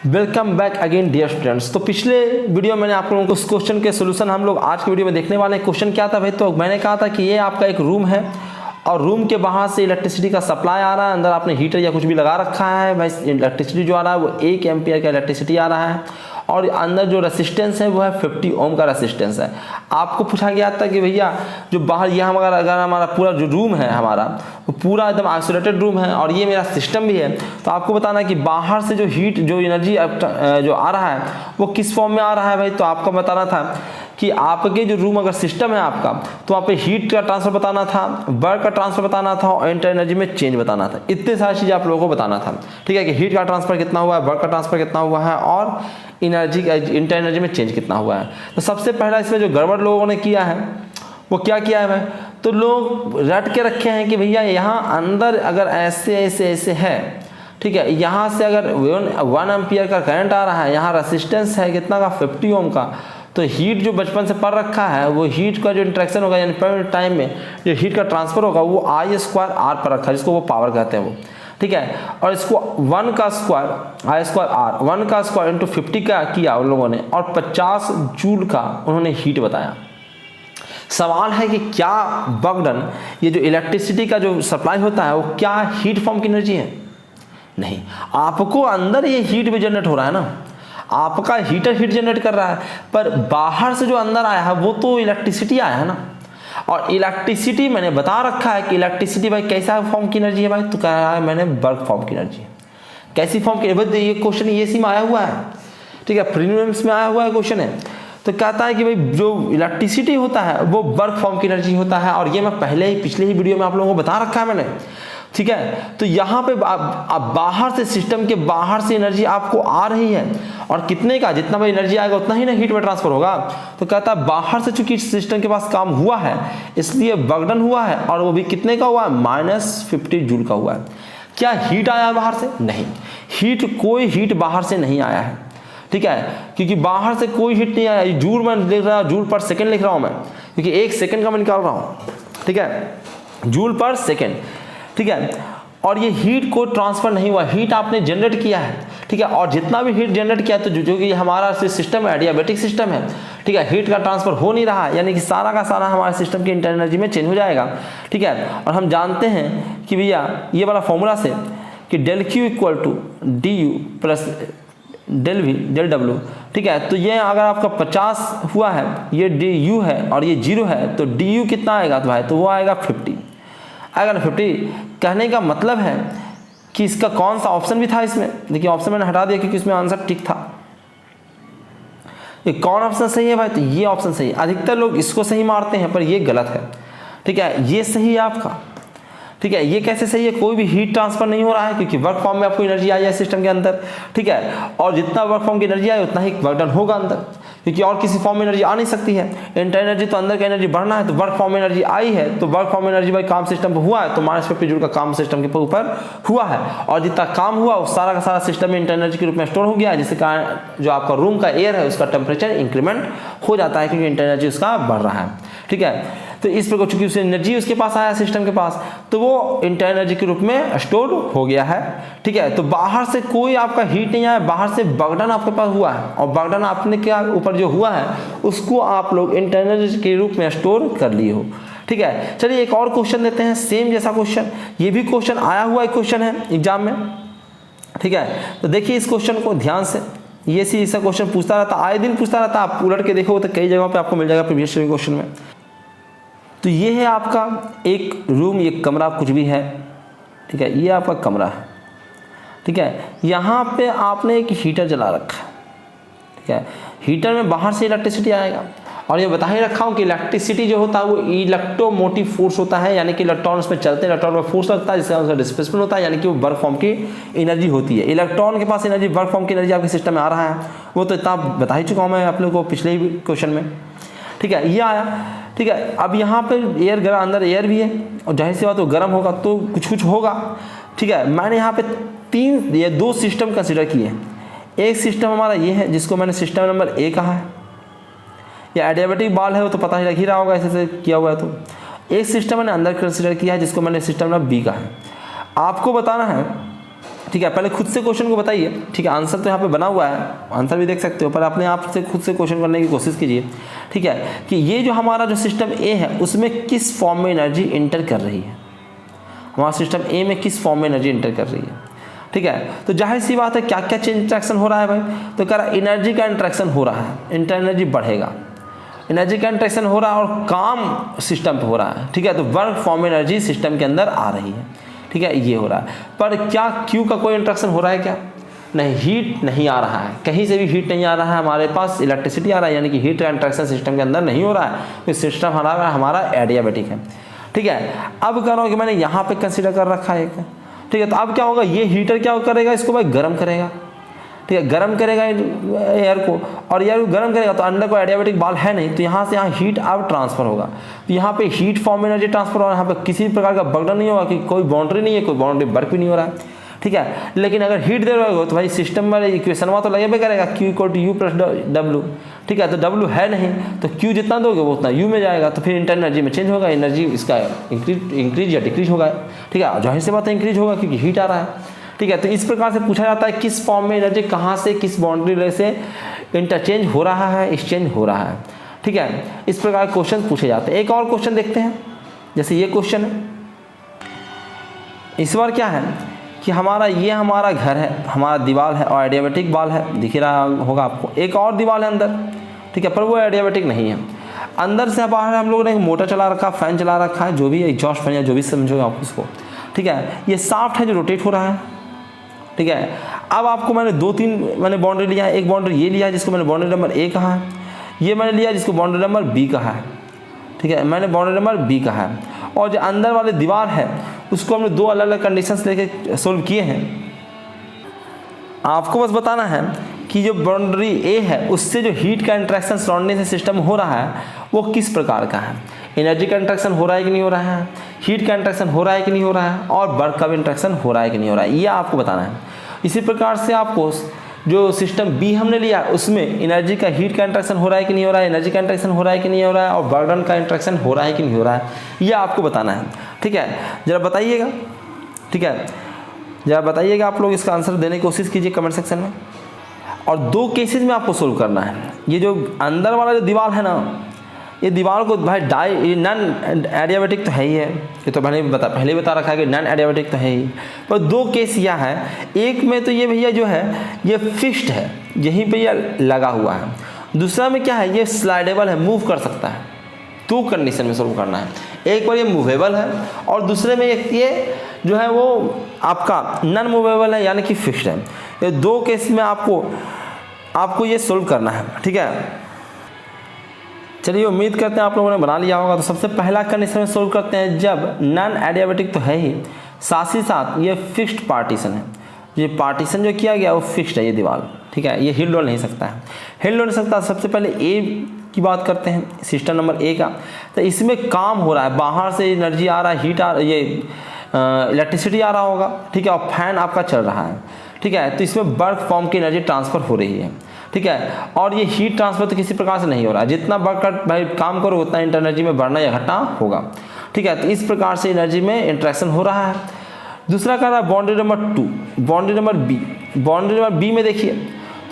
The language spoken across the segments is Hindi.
Welcome back again dear students. तो पिछले वीडियो मैंने आप लोगों को उस क्वेश्चन के सोल्यूशन हम लोग आज की वीडियो में देखने वाले हैं। क्वेश्चन क्या था भाई? तो मैंने कहा था कि ये आपका एक रूम है और रूम के बाहर से इलेक्ट्रिसिटी का सप्लाई आ रहा है, अंदर आपने हीटर या कुछ भी लगा रखा है। भाई इलेक्ट्रिसिटी जो आ रहा है वो 1 एम्पियर का इलेक्ट्रिसिटी आ रहा है और अंदर जो रेसिस्टेंस है वो है 50 ओम का रेसिस्टेंस है। आपको पूछा गया था कि भैया जो बाहर यहाँ अगर हमारा पूरा जो रूम है हमारा वो पूरा एकदम आइसोलेटेड रूम है और ये मेरा सिस्टम भी है, तो आपको बताना है कि बाहर से जो हीट जो एनर्जी जो आ रहा है वो किस फॉर्म में आ रहा है भाई। तो आपको बताना था कि आपके जो रूम अगर सिस्टम है आपका तो वहाँ पे हीट का ट्रांसफर बताना था, वर्क का ट्रांसफर बताना था और इंटर एनर्जी में चेंज बताना था। इतने सारी चीज़ें आप लोगों को बताना था, ठीक है, कि हीट का ट्रांसफर कितना हुआ है, वर्क का ट्रांसफर कितना हुआ है और एनर्जी का इंटर एनर्जी में चेंज कितना हुआ है। तो सबसे पहला इसमें जो गड़बड़ लोगों ने किया है वो क्या किया है भाई? तो लोग रट के रखे हैं कि भैया यहाँ अंदर अगर ऐसे ऐसे ऐसे है, ठीक है, यहाँ से अगर 1 एम्पियर का करंट आ रहा है, यहाँ रेसिस्टेंस है कितना का 50 ओम का, तो हीट जो बचपन से पढ़ रखा है वो हीट का जो इंटरेक्शन होगा यानी पर टाइम में जो हीट का ट्रांसफर होगा वो I² R पर रखा है, जिसको वो पावर कहते हैं वो, ठीक है। और इसको 1 का स्क्वायर I² R 1 का स्क्वायर इंटू 50 का किया उन लोगों ने और 50 जूल का उन्होंने हीट बताया। सवाल है कि क्या वर्क डन, ये जो इलेक्ट्रिसिटी का जो सप्लाई होता है वो क्या हीट फॉर्म की एनर्जी है? नहीं, आपको अंदर ये हीट भी जनरेट हो रहा है ना, आपका हीटर हीट जनरेट कर रहा है, पर बाहर से जो अंदर आया है वो तो इलेक्ट्रिसिटी आया है ना। और इलेक्ट्रिसिटी मैंने बता रखा है कि इलेक्ट्रिसिटी भाई कैसा फॉर्म की एनर्जी है भाई? तो कह रहा है मैंने वर्क फॉर्म की एनर्जी। कैसी फॉर्म की? ये क्वेश्चन ये सी में आया हुआ है, ठीक है, प्रीलिम्स में आया हुआ है क्वेश्चन है। तो कहता है कि भाई जो इलेक्ट्रिसिटी होता है वो वर्क फॉर्म की एनर्जी होता है और ये मैं पिछले ही वीडियो में आप लोगों को बता रखा है मैंने, ठीक है। तो यहाँ पे आप बाहर से सिस्टम के बाहर से एनर्जी आपको आ रही है और कितने का, जितना भाई एनर्जी आएगा उतना ही ना हीट में ट्रांसफर होगा। तो कहता है बाहर से चूंकि सिस्टम के पास काम हुआ है इसलिए वर्क डन हुआ है और वो भी कितने का हुआ है? -50 जूल का हुआ है। क्या हीट आया है बाहर से? नहीं, कोई हीट बाहर से नहीं आया है, ठीक है, क्योंकि बाहर से कोई हीट नहीं आया। जूल में लिख रहा हूँ, जूल पर सेकेंड लिख रहा हूँ मैं, क्योंकि 1 सेकेंड का मैं निकाल रहा हूँ, ठीक है, जूल पर सेकेंड, ठीक है। और ये हीट को ट्रांसफर नहीं हुआ, हीट आपने जनरेट किया है, ठीक है। और जितना भी हीट जनरेट किया तो जो कि हमारा सिस्टम है एडियाबैटिक सिस्टम है, ठीक है, हीट का ट्रांसफर हो नहीं रहा है, यानी कि सारा का सारा हमारे सिस्टम की इंटर एनर्जी में चेंज हो जाएगा, ठीक है। और हम जानते हैं कि भैया ये वाला फॉर्मूला से कि del Q = du plus del V del W, ठीक है। तो ये अगर आपका 50 हुआ है, ये du है और ये 0 है, तो du कितना आएगा? तो भाई तो वो आएगा 50 आएगा ना। 50 कहने का मतलब है कि इसका कौन सा ऑप्शन भी था इसमें? देखिए ऑप्शन मैंने हटा दिया क्योंकि इसमें आंसर टिक था। ये कौन ऑप्शन सही है भाई? तो ये ऑप्शन सही है। अधिकतर लोग इसको सही मारते हैं पर ये गलत है, ठीक है। ये सही है आपका, ठीक है। ये कैसे सही है? कोई भी हीट ट्रांसफर नहीं हो रहा है क्योंकि वर्क फॉर्म में आपको एनर्जी आई है सिस्टम के अंदर, ठीक है। और जितना वर्क फॉर्म की एनर्जी आई उतना ही वर्क डन होगा अंदर, क्योंकि और किसी फॉर्म में एनर्जी आ नहीं सकती है। इंटर एनर्जी तो अंदर का एनर्जी बढ़ना है, तो वर्क फॉर्म में एनर्जी आई है तो वर्क फॉर्म में एनर्जी भाई काम सिस्टम पर हुआ है तो -50 जूल का काम सिस्टम के ऊपर हुआ है और जितना काम हुआ वो सारा का सारा सिस्टम में इंटर एनर्जी के रूप में स्टोर हो गया है, जिसके कारण जो आपका रूम का एयर है उसका टेम्परेचर इंक्रीमेंट हो जाता है क्योंकि इंटर एनर्जी उसका बढ़ रहा है, ठीक है। तो इस प्रकार चूंकि उसे एनर्जी उसके पास आया सिस्टम के पास तो वो इंटर एनर्जी के रूप में स्टोर हो गया है, ठीक है। तो बाहर से कोई आपका हीट नहीं आया, बाहर से वर्क डन आपके पास हुआ है और वर्क डन आपने क्या ऊपर जो हुआ है उसको आप लोग इंटर एनर्जी के रूप में स्टोर कर लिए हो, ठीक है। चलिए एक और क्वेश्चन देते हैं, सेम जैसा क्वेश्चन, ये भी क्वेश्चन आया हुआ एक क्वेश्चन है एग्जाम में, ठीक है। तो देखिए इस क्वेश्चन को ध्यान से, ये सी ऐसा क्वेश्चन पूछता रहता, आए दिन पूछता रहता, आप उलट के देखो तो कई जगहों पे आपको मिल जाएगा प्रीवियस क्वेश्चन में। तो ये है आपका एक रूम, ये कमरा कुछ भी है, ठीक है, ये आपका कमरा है, ठीक है। यहाँ पे आपने एक हीटर जला रखा है, ठीक है। हीटर में बाहर से इलेक्ट्रिसिटी आएगा और ये बता ही रखा हूँ कि इलेक्ट्रिसिटी जो होता है वो इलेक्ट्रोमोटिव फोर्स होता है, यानी कि इलेक्ट्रॉन उसमें चलते हैं, इलेक्ट्रॉन में फोर्स लगता है जिससे उसका डिस्प्लेसमेंट होता है, यानी कि वो वर्क फॉर्म की एनर्जी होती है। इलेक्ट्रॉन के पास एनर्जी, वर्क फॉर्म की एनर्जी आपके सिस्टम में आ रहा है, वो तो इतना बता ही चुका हूँ मैं आप लोगों को पिछले ही क्वेश्चन में, ठीक है। ये आया, ठीक है। अब यहाँ पे एयर गर्म, अंदर एयर भी है और जाहिर सी बात वो गर्म होगा तो कुछ होगा, ठीक है। मैंने यहाँ पे 2 सिस्टम कंसिडर किए हैं। एक सिस्टम हमारा ये है जिसको मैंने सिस्टम नंबर A कहा है, या एडियाबैटिक बॉल है वो तो पता ही लग ही रहा होगा ऐसे किया हुआ है। तो एक सिस्टम मैंने अंदर कंसिडर किया है जिसको मैंने सिस्टम नंबर B कहा है। आपको बताना है ठीक है, पहले खुद से क्वेश्चन को बताइए। ठीक है, आंसर तो यहाँ पे बना हुआ है, आंसर भी देख सकते हो, पर अपने आप से खुद से क्वेश्चन करने की कोशिश कीजिए। ठीक है, कि ये जो हमारा जो सिस्टम ए है उसमें किस फॉर्म में एनर्जी इंटर कर रही है, हमारा सिस्टम ए में किस फॉर्म में एनर्जी इंटर कर रही है। ठीक है, तो जाहिर सी बात है क्या क्या चेंज इंट्रैक्शन हो रहा है भाई, तो कह रहा है एनर्जी का इंट्रैक्शन हो रहा है, इंटर एनर्जी बढ़ेगा, एनर्जी का इंट्रैक्शन हो रहा है और काम सिस्टम पे हो रहा है। ठीक है, तो वर्क फॉर्म एनर्जी सिस्टम के अंदर आ रही है। ठीक है, ये हो रहा है, पर क्या क्यू का कोई इंट्रैक्शन हो रहा है क्या? नहीं, हीट नहीं आ रहा है, कहीं से भी हीट नहीं आ रहा है, हमारे पास इलेक्ट्रिसिटी आ रहा है, यानी कि हीट का इंट्रैक्शन सिस्टम के अंदर नहीं हो रहा है, तो सिस्टम हमारा एडियाबेटिक है। ठीक है, अब कह रहा हूँ कि मैंने यहाँ पे कंसीडर कर रखा है एक। ठीक है, तो अब क्या होगा, ये हीटर क्या करेगा, इसको भाई गर्म करेगा। ठीक है, गर्म करेगा एयर को, और एयर को गर्म करेगा तो अंदर कोई एडियाबेटिक बाल है नहीं, तो यहाँ से यहाँ हीट अब ट्रांसफर होगा, तो यहाँ पे हीट फॉर्म एनर्जी ट्रांसफर हो रहा है, यहाँ पे किसी प्रकार का बर्डन नहीं होगा कि कोई बाउंड्री नहीं है, कोई बाउंड्री वर्क भी नहीं हो रहा है। ठीक है, लेकिन अगर हीट दे रहे हो तो भाई सिस्टम में इक्वेशन वहाँ तो लगे करेगा, Q = U + W। ठीक है, तो W है नहीं तो Q जितना दोगे वो उतना U में जाएगा, तो फिर इंटरनल एनर्जी में चेंज होगा, एनर्जी इसका इंक्रीज या डिक्रीज होगा। ठीक है, जाहिर सी बात है इंक्रीज होगा क्योंकि हीट आ रहा है। ठीक है, तो इस प्रकार से पूछा जाता है किस फॉर्म में एनर्जी कहाँ से किस बाउंड्री से इंटरचेंज हो रहा है, एक्सचेंज हो रहा है। ठीक है, इस प्रकार क्वेश्चन पूछे जाते हैं। एक और क्वेश्चन देखते हैं, जैसे ये क्वेश्चन है, इस बार क्या है कि हमारा घर है, हमारा दीवार है और एडियाबेटिक बाल है, दिख रहा होगा आपको, एक और दीवार है अंदर। ठीक है, पर वो एडियाबेटिक नहीं है। अंदर से बाहर हम लोगों ने मोटर चला रखा, फैन चला रखा है, जो भी एग्जॉस्ट फैन या जो भी समझो आप उसको। ठीक है, ये शाफ्ट है जो रोटेट हो रहा है। ठीक है, अब आपको मैंने 2-3 मैंने बाउंड्री लिया है, एक बाउंड्री ये लिया है जिसको मैंने बाउंड्री नंबर ए कहा है, ये मैंने लिया जिसको बाउंड्री नंबर बी कहा है। ठीक है, मैंने बाउंड्री नंबर बी कहा है, और जो अंदर वाले दीवार है उसको हमने 2 अलग अलग कंडीशंस लेके सोल्व किए हैं। आपको बस बताना है कि जो बाउंड्री ए है उससे जो हीट का इंट्रैक्शन सराउंडिंग से सिस्टम हो रहा है वो किस प्रकार का है, एनर्जी का इंट्रैक्शन हो रहा है कि नहीं हो रहा है, हीट का इंट्रैक्शन हो रहा है कि नहीं हो रहा है, और वर्क का भी इंट्रैक्शन हो रहा है कि नहीं हो रहा है, ये आपको बताना है। इसी प्रकार से आपको जो सिस्टम बी हमने लिया उसमें एनर्जी का हीट का इंट्रैक्शन हो रहा है कि नहीं हो रहा है, एनर्जी का इंट्रैक्शन हो रहा है कि नहीं हो रहा है, और बर्डन का इंट्रैक्शन हो रहा है कि नहीं हो रहा है, ये आपको बताना है। ठीक है, जरा बताइएगा। ठीक है, जरा बताइएगा, आप लोग इसका आंसर देने की कोशिश कीजिए कमेंट सेक्शन में। और 2 केसेस में आपको सोल्व करना है। ये जो अंदर वाला जो दीवार है ना, ये दीवार को भाई नॉन एडियाबेटिक तो है ही है, ये तो पहले ही बता रखा है कि नॉन एडियाबेटिक तो है ही, पर 2 केस यह है, एक में तो ये भैया जो है ये फिक्स्ड है, यहीं पे ये लगा हुआ है, दूसरा में क्या है ये स्लाइडेबल है, मूव कर सकता है। 2 कंडीशन में सोल्व करना है, एक बार ये मूवेबल है और दूसरे में ये जो है वो आपका नॉन मूवेबल है यानी कि फिक्स्ड है। ये 2 केस में आपको ये सोल्व करना है। ठीक है, चलिए उम्मीद करते हैं आप लोगों ने बना लिया होगा। तो सबसे पहला कंडीशन में सोल्व करते हैं, जब नॉन एडियाबेटिक तो है ही, साथ ही साथ ये फिक्स्ड पार्टीशन है, ये पार्टीशन जो किया गया वो फिक्स्ड है, ये दीवार। ठीक है, ये हिल डोल नहीं सकता है, हिल डोल नहीं सकता। सबसे पहले ए की बात करते हैं, सिस्टम नंबर ए का। तो इसमें काम हो रहा है, बाहर से एनर्जी आ रहा है, हीट आ ये इलेक्ट्रिसिटी आ रहा होगा। ठीक है, और फैन आपका चल रहा है। ठीक है, तो इसमें वर्क फॉर्म की एनर्जी ट्रांसफ़र हो रही है। ठीक है, और ये हीट ट्रांसफर तो किसी प्रकार से नहीं हो रहा है, जितना वर्क भाई काम करो उतना इंटर एनर्जी में बढ़ना या घटना होगा। ठीक है, तो इस प्रकार से एनर्जी में इंट्रैक्शन हो रहा है। दूसरा कह रहा है boundary number 2, boundary number B. Boundary number B में देखिए,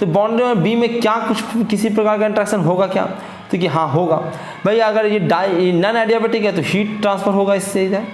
तो बाउंड्री नंबर बी में क्या कुछ किसी प्रकार का इंट्रैक्शन होगा क्या, तो कि हाँ होगा भाई। अगर ये नॉन एडियाबेटिक है तो हीट ट्रांसफर होगा इससे इधर।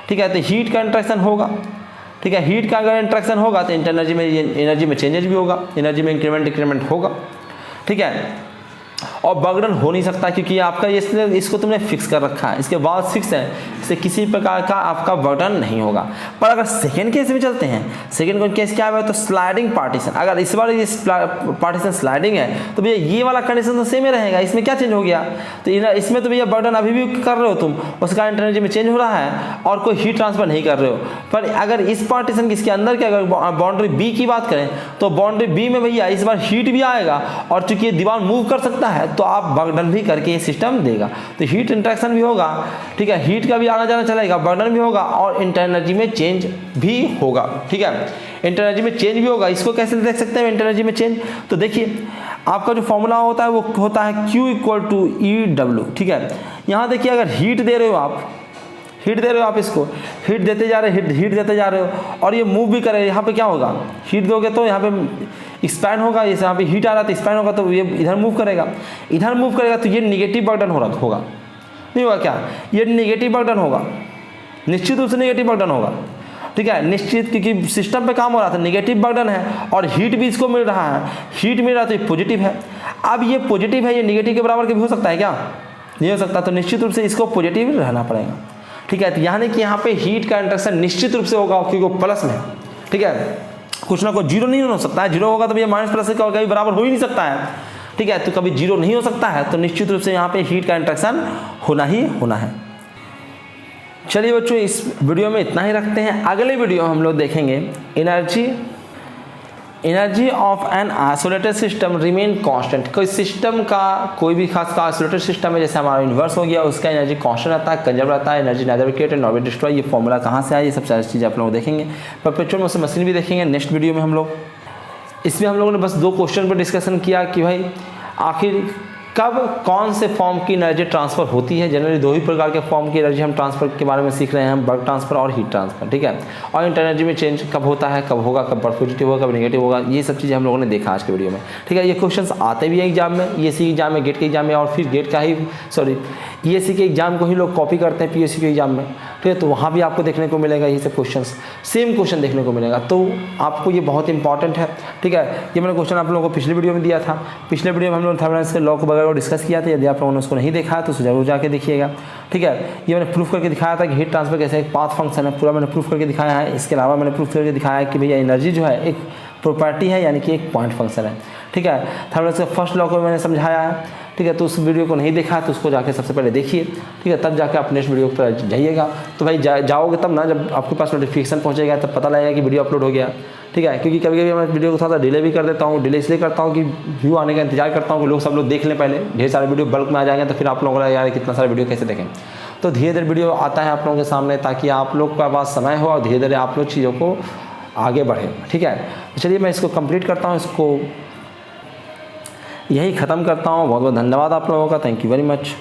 ठीक है, तो हीट का इंट्रैक्शन होगा। ठीक है, हीट का अगर इंट्रैक्शन होगा तो इंटर एनर्जी में चेंजेस भी होगा, एनर्जी में इंक्रीमेंट डिक्रीमेंट होगा। ठीक है, और बर्डन हो नहीं सकता क्योंकि आपका इसको तुमने फिक्स कर रखा है, इसके बाद फिक्स है, इससे किसी प्रकार का आपका बर्डन नहीं होगा। पर अगर सेकेंड केस में चलते हैं, सेकेंड केस क्या है तो स्लाइडिंग पार्टीशन। अगर इस बार ये पार्टीशन स्लाइडिंग है तो भैया ये वाला कंडीशन तो सेम ही रहेगा, इसमें क्या चेंज हो गया, तो इसमें तो भैया बर्डन अभी भी कर रहे हो तुम, उसका इंटर एनर्जी में चेंज हो रहा है और कोई हीट ट्रांसफर नहीं कर रहे हो। पर अगर इस पार्टीशन इसके अंदर के अगर बाउंड्री बी की बात करें तो बाउंड्री बी में भैया इस बार हीट भी आएगा, और चूंकि ये दीवार मूव कर सकता है तो आप बर्डन भी करके ये सिस्टम देगा, तो हीट इंट्रैक्शन भी होगा। ठीक है, हीट का भी आना जाना चलेगा, बर्डन भी होगा और इंटर एनर्जी में चेंज भी होगा। ठीक है, इंटर एनर्जी में चेंज भी होगा। इसको कैसे देख सकते हैं इंटर एनर्जी में चेंज, तो देखिए आपका जो फॉर्मूला होता है वो होता है Q = EW। ठीक है, यहाँ देखिए अगर हीट दे रहे हो आप, हीट दे रहे हो आप इसको, हीट देते जा रहे हो, हीट देते जा रहे हो और ये मूव भी करे। यहाँ पे क्या होगा, हीट दोगे तो यहाँ पे एक्सपैंड होगा, जैसे यहाँ पे हीट आ रहा है तो एक्सपैंड होगा, तो ये इधर मूव करेगा, इधर मूव करेगा तो ये निगेटिव बर्डन हो रहा होगा, नहीं होगा क्या, ये निगेटिव बर्डन होगा, निश्चित रूप से निगेटिव बर्डन होगा, ठीक है, निश्चित, क्योंकि सिस्टम पे काम हो रहा था, निगेटिव बर्डन है और हीट भी इसको मिल रहा है, हीट मिल रहा है तो ये पॉजिटिव है। अब ये पॉजिटिव है, ये निगेटिव के बराबर भी हो सकता है क्या, नहीं हो सकता, तो निश्चित रूप से इसको पॉजिटिव रहना पड़ेगा, ठीक है। तो यानी कि यहाँ पे हीट का इंटरेक्शन निश्चित रूप से होगा क्योंकि वो प्लस में है, ठीक है, कुछ ना कुछ जीरो नहीं हो सकता है, जीरो होगा तो ये माइनस प्लस का कभी बराबर हो ही नहीं सकता है, ठीक है, तो कभी जीरो नहीं हो सकता है, तो निश्चित रूप से यहाँ पे हीट का इंटरेक्शन होना ही होना है। चलिए बच्चों, इस वीडियो में इतना ही रखते हैं। अगले वीडियो हम लोग देखेंगे energy of an isolated system remain constant. कोई सिस्टम का, कोई भी खास का आइसोलेटेड सिस्टम है, जैसे हमारा यूनिवर्स हो गया, उसका एनर्जी कांस्टेंट रहता है, कंजर्व रहता है, energy neither created nor destroy. ये फॉर्मूला कहाँ से आया, ये सब सारी चीज़ें आप लोग देखेंगे। परपेचुअल मोशन मशीन भी देखेंगे नेक्स्ट वीडियो में हम लोग। इसमें हम लोगों ने बस 2 क्वेश्चन पर डिस्कशन किया कि भाई आखिर कब कौन से फॉर्म की एनर्जी ट्रांसफर होती है। जनरली 2 ही प्रकार के फॉर्म की एनर्जी हम ट्रांसफर के बारे में सीख रहे हैं, हम वर्क ट्रांसफर और हीट ट्रांसफर, ठीक है। और इंटर एनर्जी में चेंज कब होता है, कब होगा, कब पॉजिटिव होगा, कब नेगेटिव होगा, ये सब चीज़ें हम लोगों ने देखा आज के वीडियो में, ठीक है। ये क्वेश्चंस आते भी हैं एग्जाम में, ईएससी एग्जाम में, गेट के एग्जाम में, और फिर गेट का ही ईएससी के एग्जाम को ही लोग कॉपी करते हैं पीएससी के एग्जाम में, ठीक है। तो वहाँ भी आपको देखने को मिलेगा ये सब क्वेश्चन, सेम क्वेश्चन देखने को मिलेगा, तो आपको ये बहुत इंपॉर्टेंट है, ठीक है। ये मैंने क्वेश्चन आप लोगों को पिछले वीडियो में दिया था, पिछले वीडियो में हम लोग थर्मोडायनामिक्स के लॉ को वगैरह डिस्कस किया था। यदि आप लोगों ने उसको नहीं देखा है तो जरूर जाके देखिएगा, ठीक है। ये मैंने प्रूफ करके दिखाया था कि हीट ट्रांसफर कैसे एक पाथ फंक्शन है, पूरा मैंने प्रूफ करके दिखाया है। इसके अलावा मैंने प्रूफ करके दिखाया है कि भैया एनर्जी जो है एक प्रॉपर्टी है, यानी कि एक पॉइंट फंक्शन है, ठीक है। थर्मोडायनामिक्स के फर्स्ट लॉ को मैंने समझाया है, ठीक है। तो उस वीडियो को नहीं देखा है तो उसको जाके सबसे पहले देखिए, ठीक है, तब जाके आप नेक्स्ट वीडियो पर जाइएगा। तो भाई जाओगे तब ना, जब आपके पास नोटिफिकेशन पहुंचेगा तब पता लगेगा कि वीडियो अपलोड हो गया, ठीक है। क्योंकि कभी कभी मैं वीडियो को थोड़ा सा डिले भी कर देता हूँ। डिले इसलिए करता हूँ कि व्यू आने का इंतजार करता हूँ कि लोग सब लोग देख लें पहले, ढेर सारे वीडियो बल्क में आ जाएंगे तो फिर आप लोगों को यार कितना सारा वीडियो कैसे देखें। तो धीरे धीरे वीडियो आता है आप लोगों के सामने, ताकि आप लोग का पास समय हो और धीरे धीरे आप लोग चीज़ों को आगे बढ़े, ठीक है। तो चलिए मैं इसको कंप्लीट करता हूँ, इसको यही ख़त्म करता हूँ। बहुत बहुत धन्यवाद आप लोगों का, थैंक यू वेरी मच।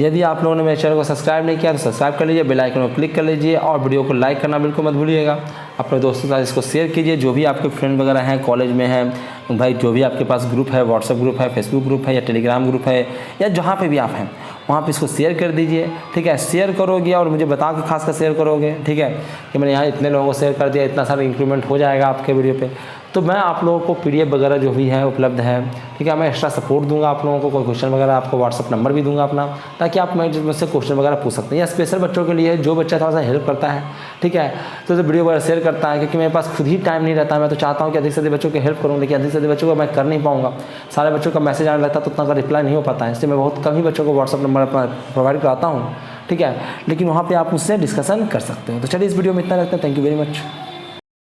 यदि आप लोगों ने मेरे चैनल को सब्सक्राइब नहीं किया तो सब्सक्राइब कर लीजिए, बेल आइकन पर क्लिक कर लीजिए और वीडियो को लाइक करना बिल्कुल मत भूलिएगा। अपने दोस्तों के साथ इसको शेयर कीजिए, जो भी आपके फ्रेंड वगैरह हैं, कॉलेज में हैं भाई, जो भी आपके पास ग्रुप है, व्हाट्सएप ग्रुप है, फेसबुक ग्रुप है या टेलीग्राम ग्रुप है, या जहाँ पे भी आप हैं वहाँ पे इसको शेयर कर दीजिए, ठीक है। शेयर करोगे और मुझे बता के खास कर शेयर करोगे, ठीक है, कि मैंने यहाँ इतने लोगों को शेयर कर दिया, इतना सारा इंक्रीमेंट हो जाएगा आपके वीडियो पे। तो मैं आप लोगों को PDF वगैरह जो भी है उपलब्ध है, ठीक है, मैं एक्स्ट्रा सपोर्ट दूंगा आप लोगों को। कोई क्वेश्चन वगैरह आपको व्हाट्सअप नंबर भी दूंगा अपना, ताकि आप मुझसे क्वेश्चन वगैरह पूछ सकते हैं। या स्पेशल बच्चों के लिए जो बच्चा थोड़ा सा हेल्प करता है, ठीक है, तो वीडियो वगैरह शेयर करता है, क्योंकि मेरे पास खुद ही टाइम नहीं रहता। मैं तो चाहता हूँ कि अधिक से अधिक बच्चों की हेल्प करूँ, लेकिन अधिक से अधिक बच्चों को मैं कर नहीं पाऊँगा। सारे बच्चों का मैसेज आने लगता है तो उतना का रिप्लाई नहीं हो पाता है, इसलिए मैं बहुत कम ही बच्चों को व्हाट्सअप नंबर अपना प्रोवाइड कराता हूँ, ठीक है। लेकिन वहाँ पर आप मुझसे डिस्कशन कर सकते हो। तो चलिए इस वीडियो में इतना रखते हैं, थैंक यू वेरी मच।